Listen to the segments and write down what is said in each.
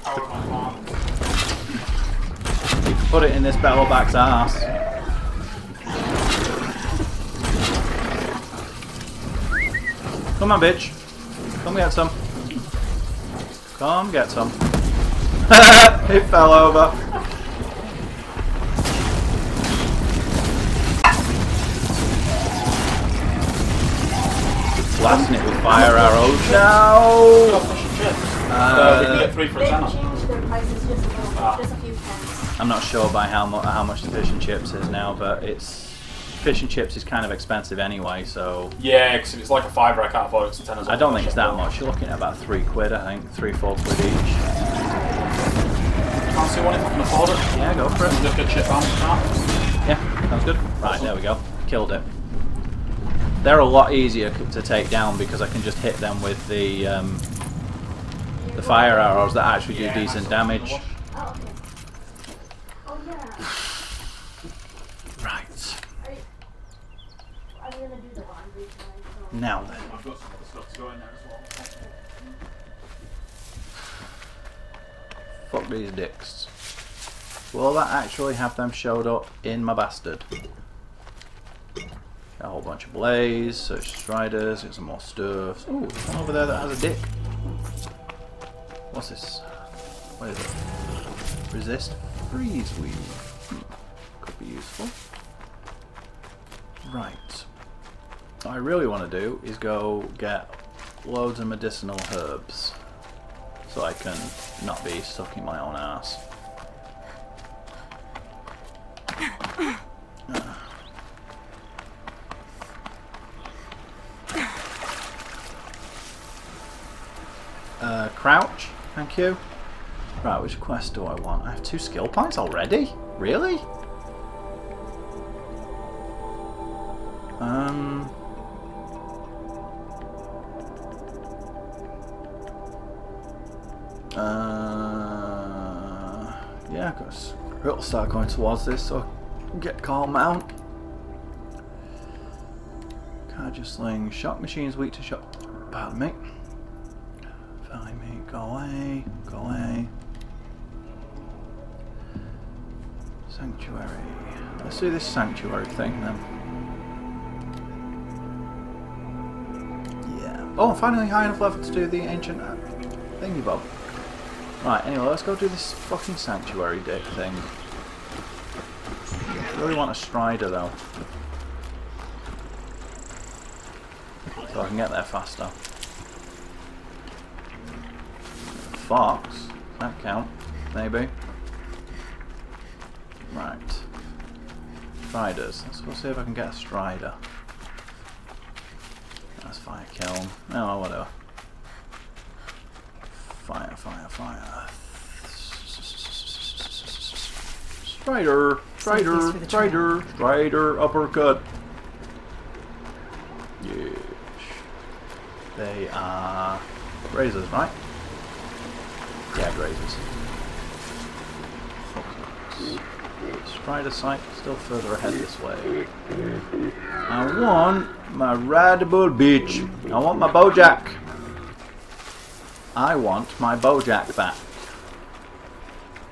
Power my farm. You can put it in this battleback's ass. Come on, bitch. Come get some. Come get some. It fell over. Blasting it with fire arrows. No! We can get 3 for a They've tenner. changed their prices just a little, just a few pence. I'm not sure by how much the fish and chips is now, but fish and chips is kind of expensive anyway, so... Yeah, because if it's like a £5, I can't afford it. It's 10 I don't think it's that much. You're looking at about £3, I think. 3-4 quid each. Can't see one if I can afford it. Yeah, go for it. Just get chip arms. Yeah, sounds good. Right, there we go. Killed it. They're a lot easier to take down because I can just hit them with the fire arrows that actually do decent damage. Oh, okay. Oh, yeah. Right. I'm gonna do the laundry tonight, so... Now then. I've got some other stuff to go in there as well. Fuck these dicks. Will that actually have them showed up in my bastard? A whole bunch of blaze, search striders, get some more stuff. Ooh, there's one over there that has a dick. What's this? What is it? Resist freeze weave. Could be useful. Right. What I really want to do is go get loads of medicinal herbs so I can not be stuck in my own ass. Crouch, thank you. Right, which quest do I want? I have 2 skill points already? Really? Yeah, because it'll start going towards this, so I can get calm out. Carja sling, shock machines weak to shock. Pardon me. Valley meat, go away, go away. Sanctuary. Let's do this sanctuary thing then. Yeah. Oh, I'm finally high enough level to do the ancient thingy bob. Right, anyway, let's go do this fucking sanctuary dick thing. I really want a strider though. So I can get there faster. Fox? Does that count? Maybe? Right. Striders. Let's go see if I can get a strider. That's fire kiln. Oh, whatever. Fire, fire, fire. Strider! Strider! Strider! Strider! Uppercut! Yes. They are grazers, right? Yeah, grazers. Strider site still further ahead this way. I want my rideable bitch. I want my Bojack. I want my Bojack back.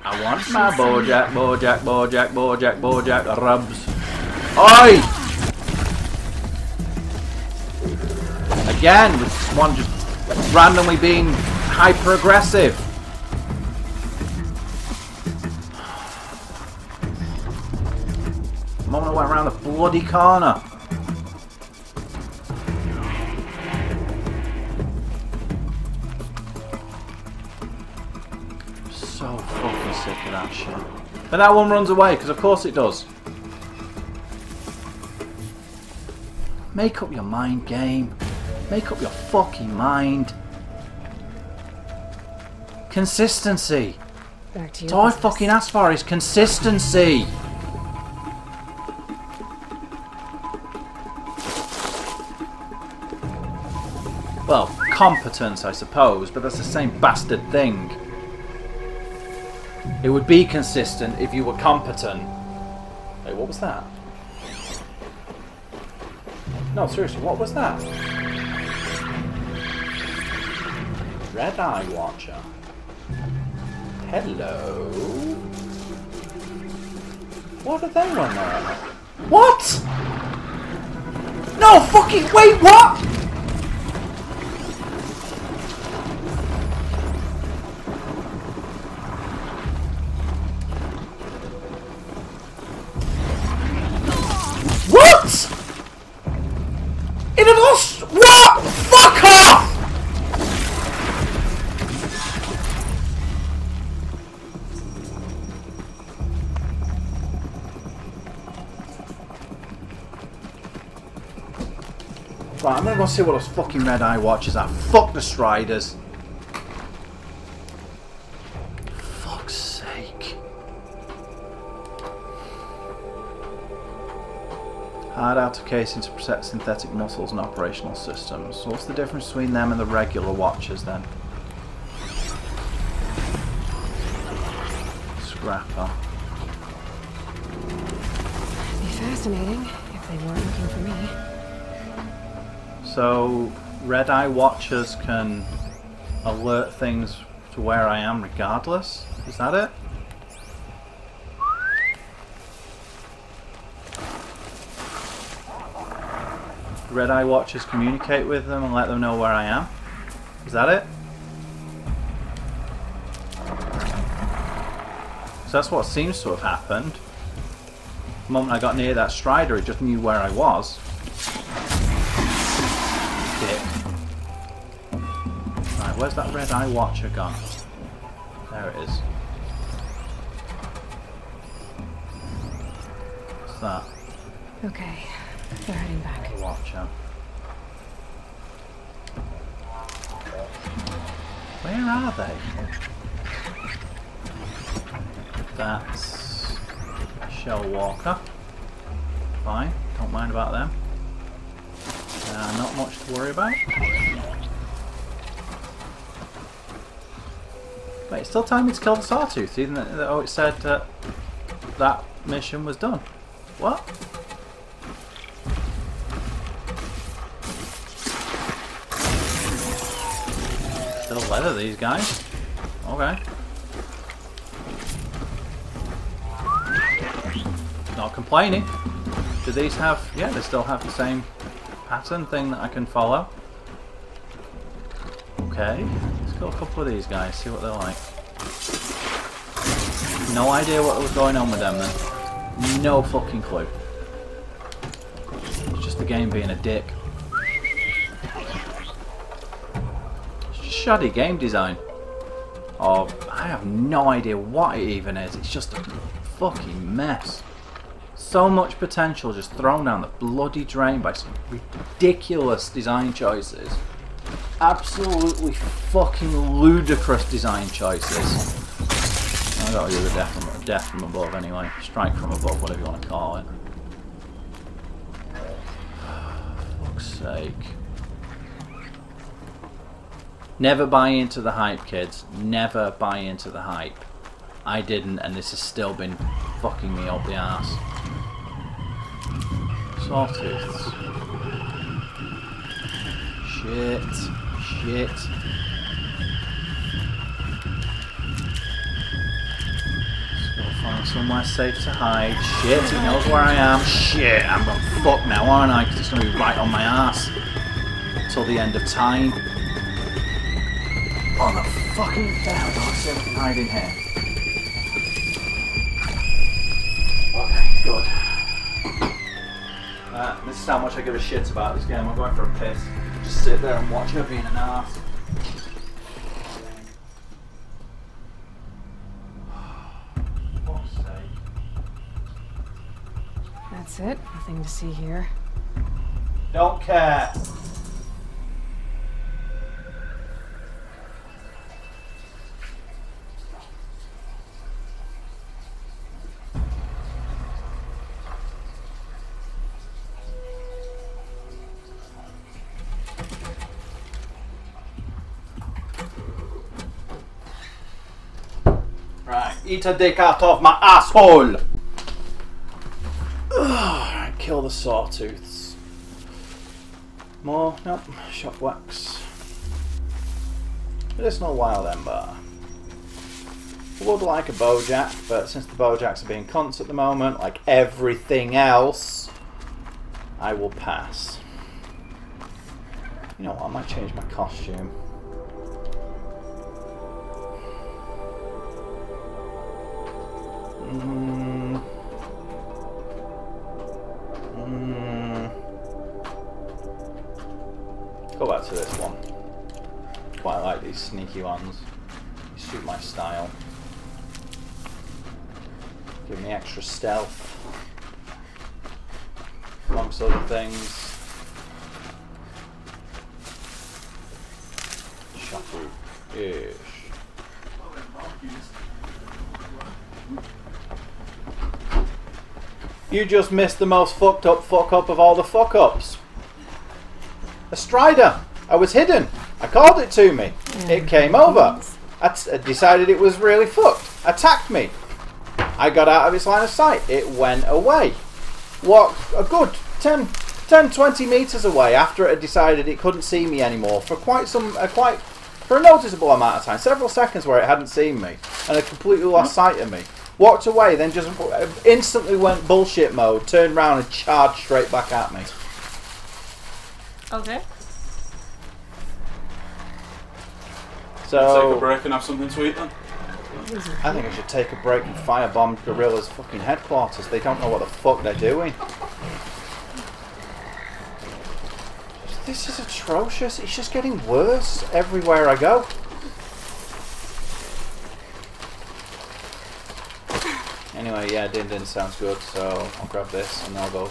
I want my Bojack, Bojack, Bojack, Bojack, Bojack rubs. Oi! Again, with one just randomly being hyper aggressive. The moment I went around the bloody corner. So fucking sick of that shit. But that one runs away, because of course it does. Make up your mind, game. Make up your fucking mind. Consistency. Back to That's all I fucking ask for is consistency. Well, competence, I suppose, but that's the same bastard thing. It would be consistent if you were competent. Wait, what was that? No, seriously, what was that? Red Eye Watcher. Hello. What are they when they're at? What? No fucking wait, what? What? In a lost what? Fuck off! Right, I'm gonna go see what those fucking red eye watchers are. Fuck the Striders. Fuck's sake. Hard outer casing to protect synthetic muscles and operational systems. So what's the difference between them and the regular watchers then? Scrapper. It'd be fascinating if they weren't looking for me. So, red eye watchers can alert things to where I am regardless? Is that it? Red eye watchers communicate with them and let them know where I am? Is that it? So that's what seems to have happened. The moment I got near that Strider, it just knew where I was. Right, where's that red eye watcher gone? There it is. What's that? Okay, they're heading back. Watcher. Where are they? That's Shell Walker. Fine, don't mind about them. Not much to worry about. Wait, it's still telling me to kill the Sawtooth, even though it said that mission was done. What? Still leather, these guys. Okay. Not complaining. Do these have... yeah, they still have the same pattern thing that I can follow. Okay, let's kill a couple of these guys, see what they're like. No idea what was going on with them then. No fucking clue. It's just the game being a dick. It's just shoddy game design. Oh, I have no idea what it even is. It's just a fucking mess. So much potential just thrown down the bloody drain by some ridiculous design choices. Absolutely fucking ludicrous design choices. I gotta do the death from above anyway. Strike from above, whatever you want to call it. Fuck's sake. Never buy into the hype, kids. Never buy into the hype. I didn't, and this has still been fucking me up the arse. Sawtooths. Shit. Shit. Let's go find somewhere safe to hide. Shit, he knows where I am. Shit, I'm gonna fuck now, aren't I? Because it's gonna be right on my ass. Till the end of time. Oh no, fucking hell, don't say I can hide in here. Okay, good. This is how much I give a shit about this game. I'm going for a piss. Just sit there and watch her being an arse. Fuck's sake. That's it. Nothing to see here. Don't care. Right, eat a dick out of my asshole! Alright, kill the Sawtooths. More? Nope. Shock wax. Medicinal wild ember. Would like a bowjack, but since the bowjacks are being cunts at the moment, like everything else, I will pass. You know what, I might change my costume. Go back to this one. Quite like these sneaky ones. They suit my style. Give me extra stealth. Amongst other things. Shaku-ish. You just missed the most fucked up fuck up of all the fuck ups. A strider. I was hidden. I called it to me. It came over. I decided it was really fucked. Attacked me. I got out of its line of sight. It went away. Walked a good 10-20 metres away after it had decided it couldn't see me anymore for for a noticeable amount of time. Several seconds where it hadn't seen me and it completely lost sight of me. Walked away, then just instantly went bullshit mode, turned around and charged straight back at me. Okay. So take a break and have something to eat then. I think I should take a break and firebomb Gorilla's fucking headquarters. They don't know what the fuck they're doing. This is atrocious. It's just getting worse everywhere I go. Anyway, yeah, Din Din sounds good, so I'll grab this and I'll go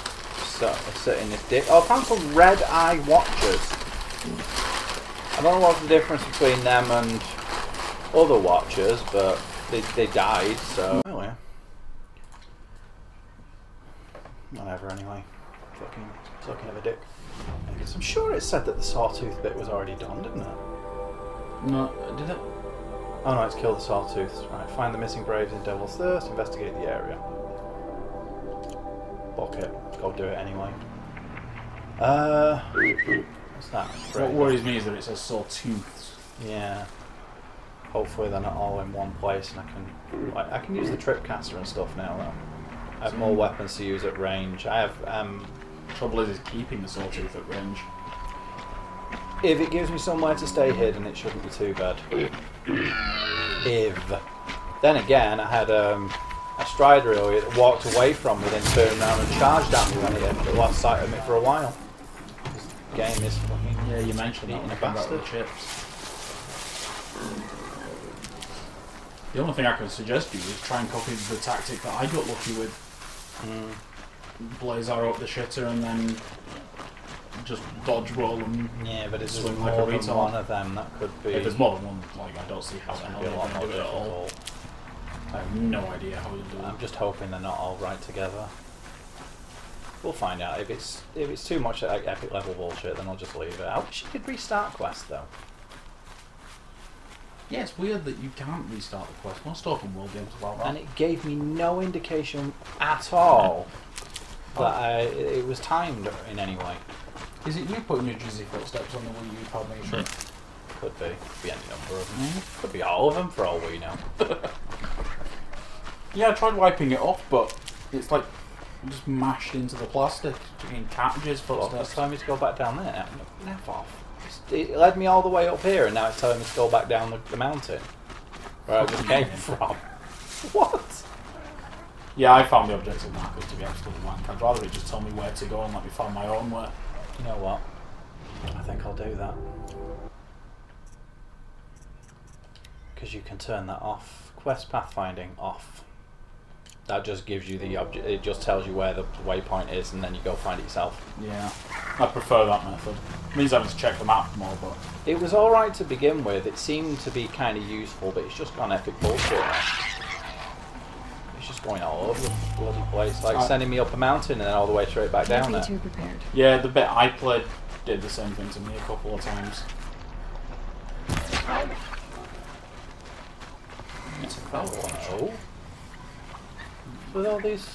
sit in this dick. Oh, I found some red eye watchers. I don't know what's the difference between them and other watchers, but they died, so... Oh yeah. Whatever, anyway. Fucking of a dick. Because I'm sure it said that the sawtooth bit was already done, didn't it? No, did it? Oh no, it's killed the sawtooth. Right, find the missing braves in Devil's Thirst, investigate the area. Book it. Go do it anyway. What's that? What worries me is that it says sawtooths. Yeah. Hopefully they're not all in one place, and I can use the tripcaster and stuff now though. I have more weapons to use at range. I have Trouble is keeping the sawtooth at range. if it gives me somewhere to stay hidden, it shouldn't be too bad. If. Then again, I had a strider earlier that walked away from me, then turned around and charged at me when it had lost sight of me for a while. This game is fucking... Yeah, you mentioned eating that a when bastard. about the chips. The only thing I could suggest you is try and copy the tactic that I got lucky with. Blaze arrow up the shitter and then just dodge roll and Yeah, but it's swing more like a than retard. one of them. That could be... If there's more than one, like I don't see how It's the going hell to be a lot they're more going to do it at all. difficult. I have no idea how you do it. I'm just hoping they're not all right together. We'll find out. If it's too much like epic level bullshit, then I'll just leave it. I wish you could restart quest though. Yeah, it's weird that you can't restart the quest. Most open world games about that. And it gave me no indication at all that it was timed in any way. Is it you putting your drizzy footsteps on the Wii U pad nation? Could be. Could be any number of them. Could be all of them for all we know. Yeah, I tried wiping it off, but it's like just mashed into the plastic in cartridges Well, it's footsteps. telling me to go back down there now. F off. It led me all the way up here and now it's telling me to go back down the mountain. Where I just came from. What? Yeah, I found the objective markers to be absolutely wank. I'd rather it just tell me where to go and let me find my own way. You know what? I think I'll do that. Because you can turn that off. Quest pathfinding off. That just gives you the object. It just tells you where the waypoint is, and then you go find it yourself. Yeah, I prefer that method. It means having to check the map more, but It was all right to begin with. It seemed to be kind of useful, but it's just gone epic bullshit now. It's just going all over the bloody place, like sending me up a mountain and then all the way straight back down there. Nothing too prepared. yeah, the bit I played did the same thing to me a couple of times. It's a Oh. With all these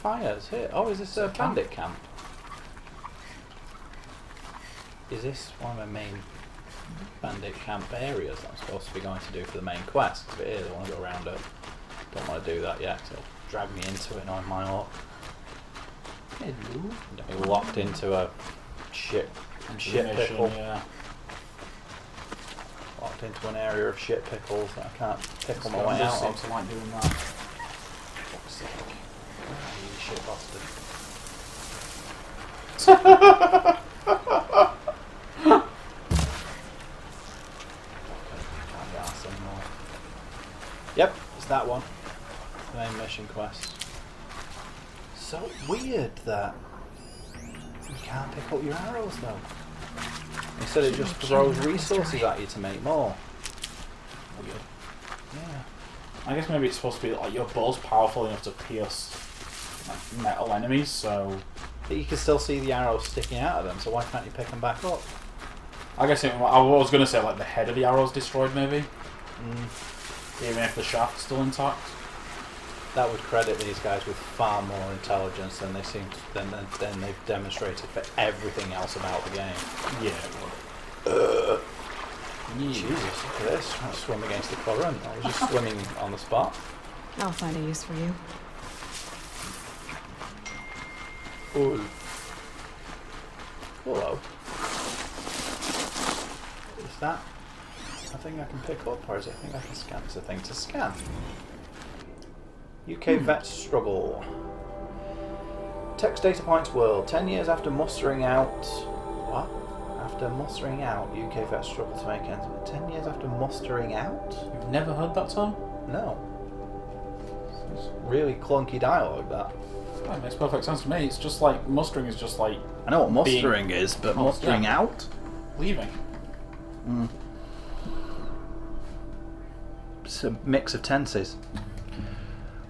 fires here. Oh, is this a bandit camp? Is this one of my main bandit camp areas that I'm supposed to be going to do for the main quest. If it is, I want to go around it. Don't want to do that yet, 'cause it'll drag me into it and on my luck. Hello. Get me locked into a shit pickle. Yeah. Locked into an area of shit pickles that I can't pickle my way Does out seem of. to like doing that. Fuck's sake. You shit bastard. Can't be arsed anymore. Yep, it's that one. The main mission quest. So weird that you can't pick up your arrows though. Instead it just throws resources at you to make more. Weird. Yeah. I guess maybe it's supposed to be like your bow's powerful enough to pierce like metal enemies, so But you can still see the arrows sticking out of them, so why can't you pick them back up? I guess I was going to say like the head of the arrow's destroyed maybe, even if the shaft's still intact. That would credit these guys with far more intelligence than they seem to, than they've demonstrated for everything else about the game. Yeah. Jesus, look at this. Trying to swim against the current. I was just swimming on the spot. I'll find a use for you. Ooh. Hello. Is that a thing I can pick up, or is it a thing I can scan? It's a thing to scan. UK vet struggle. Text data points world. 10 years after mustering out. What? After mustering out, UK vet struggle to make ends meet. 10 years after mustering out? You've never heard that term? No. It's really clunky dialogue, that. That makes perfect sense to me. It's just like mustering is just like I know what mustering is, but mustering out? leaving. It's a mix of tenses.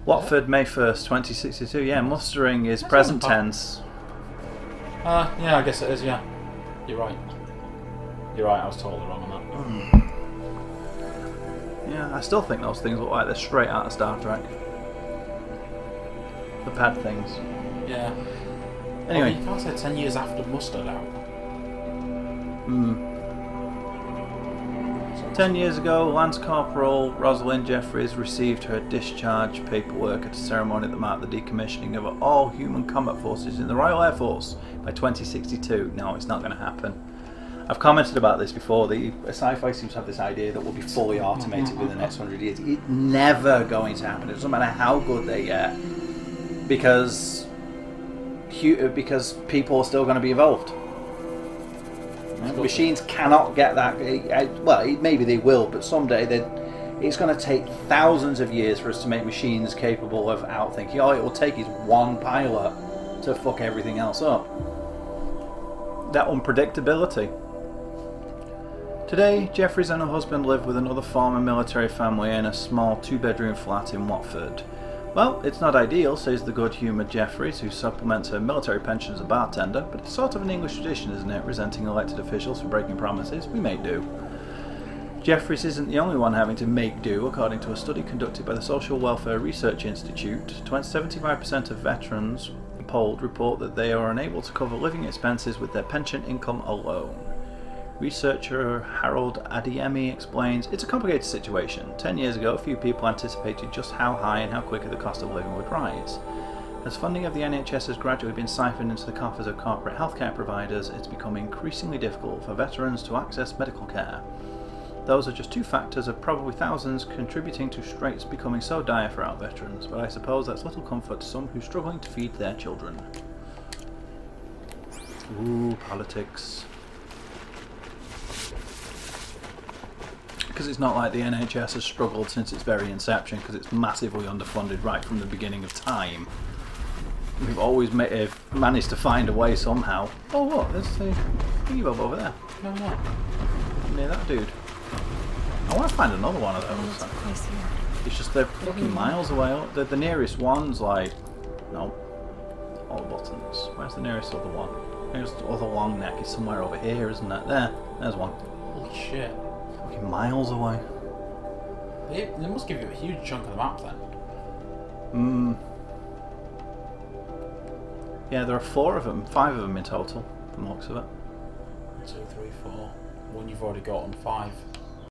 Watford, May 1st, 2062. Yeah, mustering is present tense. Yeah, I guess it is, yeah. You're right. You're right, I was totally wrong on that. Yeah, I still think those things look like they're straight out of Star Trek. The pad things. Yeah. Anyway. Well, you can't say 10 years after mustered out. 10 years ago, Lance Corporal Rosalind Jeffries received her discharge paperwork at a ceremony that marked the decommissioning of all human combat forces in the Royal Air Force by 2062. No, it's not going to happen. I've commented about this before. The sci-fi seems to have this idea that we'll be fully automated within the next 100 years. It's never going to happen. It doesn't matter how good they get, because people are still going to be evolved. Machines cannot get that. Well, maybe they will, but someday it's going to take thousands of years for us to make machines capable of outthinking. All it will take is one pilot to fuck everything else up. That unpredictability. Today, Jeffries and her husband live with another former military family in a small 2-bedroom flat in Watford. Well, it's not ideal, says the good-humoured Jeffries, who supplements her military pension as a bartender, but it's sort of an English tradition, isn't it, resenting elected officials for breaking promises? We make do. Jeffries isn't the only one having to make do. According to a study conducted by the Social Welfare Research Institute, 75% of veterans polled report that they are unable to cover living expenses with their pension income alone. Researcher Harold Adiemi explains, it's a complicated situation. 10 years ago, few people anticipated just how high and how quickly the cost of living would rise. As funding of the NHS has gradually been siphoned into the coffers of corporate healthcare providers, it's become increasingly difficult for veterans to access medical care. Those are just two factors of probably thousands contributing to straits becoming so dire for our veterans, but I suppose that's little comfort to some who are struggling to feed their children. Ooh, politics. Because it's not like the NHS has struggled since its very inception, because it's massively underfunded right from the beginning of time. We've always managed to find a way somehow. Oh, what? There's the thingy bob over there. No, no. Near that dude. I want to find another one of those. What's the place here? It's just they're fucking miles away. The nearest one's like... No. All the buttons. Where's the nearest other one? There's the other long neck. It's somewhere over here, isn't it? There's one. Holy shit. Fucking miles away. They must give you a huge chunk of the map then. Yeah, there are 4 of them. 5 of them in total, from the looks of it. 1, 2, 3, 4. One you've already got on 5.